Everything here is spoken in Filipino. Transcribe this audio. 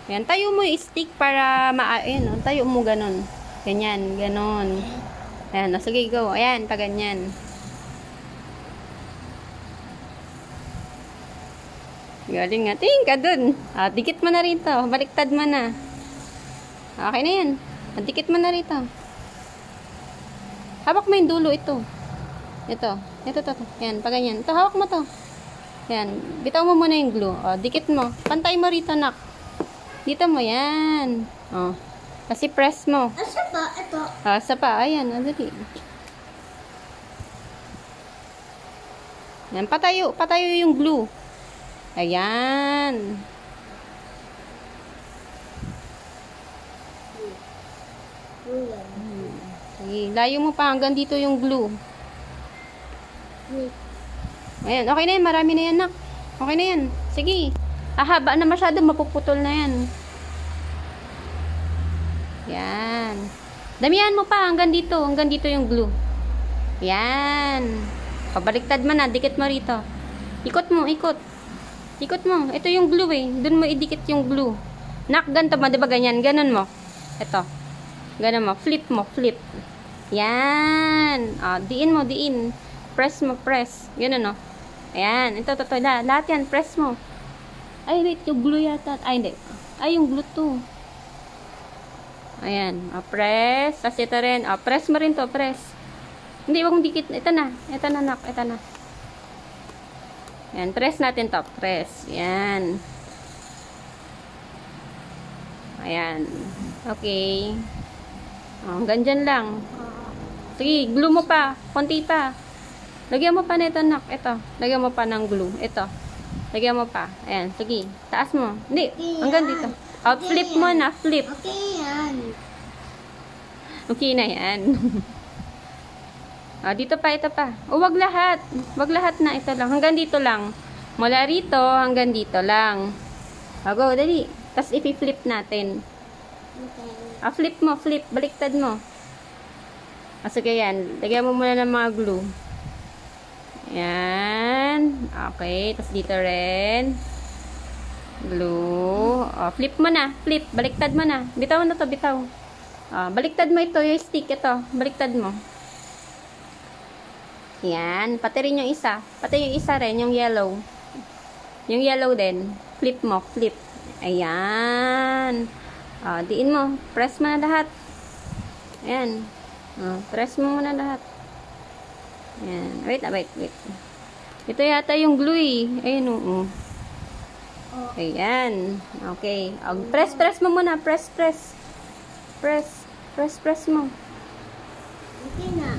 Ayan, tayo mo yung stick para ayan, oh, tayo mo ganun. Ganyan, ganon. Ayan, oh, sige, go. Ayan, pa ganyan. Galing nga. Tingin ka dun. Ah, dikit mo na rito. Baliktad mo na. Okay na yan. Ah, dikit mo na rito. Hawak mo yung dulo ito. Ito. Ito. Yan, pa ganyan. Ito, hawak mo to. Yan. Bitaw mo muna yung glue. O, dikit mo. Pantay mo rito, nak. Dito mo, yan. O. Kasi press mo. Asa pa? Ito. Asa pa. Ayan, dali. Yan, patayo. Patayo yung glue. Ayan. Sige, layo mo pa hanggang dito yung glue. Ayan, okay na yan. Marami na yan, nak. Okay na yan. Sige. Haba na masyado. Mapuputol na yan. Yan. Damihan mo pa hanggang dito. Hanggang dito yung glue. Yan. Pabaliktad mo na. Dikit mo rito. Ikot mo, ikot. Ikot mo. Ito yung glue eh. Doon mo idikit yung glue. Nak, ganito mo. Diba ganyan? Ganon mo. Ito. Ganon mo. Flip mo. Flip. Yan. Diin mo, diin. Press mo, press. Ganon o. Ayan. Ito. Lahat yan. Press mo. Ay, wait. Yung glue yata. Ay, hindi. Ay, yung glue to. Ayan. Press. Tapos ito rin. Press mo rin to. Press. Hindi, wag mong dikit. Ito na. Ito na, nak. Ito na. Yan, press natin to. Press. Yan. Ayan. Okay. Hanggang dyan lang. Sige, glue mo pa. Konti pa. Lagyan mo pa nito, nak. Ito. Lagyan mo pa ng glue. Ito. Lagyan mo pa. Ayan. Sige. Taas mo. Hindi. Hanggang dito. Flip mo na. Flip. Okay yan. Okay na yan. Dito pa, ito pa. Wag lahat. Wag lahat na. Ito lang. Hanggang dito lang. Mula rito, hanggang dito lang. Go, dali. Tapos i-flip natin. Okay. Flip mo, flip. Baliktad mo. Sige yan. Lagyan mo muna ng mga glue. Yan. Okay. Tapos dito rin. Glue. Flip mo na. Flip. Baliktad mo na. Bitaw na to, bitaw. Baliktad mo ito. Yung stick, ito. Baliktad mo. Yan. Pati rin yung isa. Pati yung isa rin, yung yellow. Yung yellow din. Flip mo. Flip. Ayan. Diin mo. Press mo na lahat. Ayan. Press mo muna lahat. Ayan. Wait. Ito yata yung glue eh. Ayan o. Ayan. Okay. Press mo muna. Press mo. Okay na.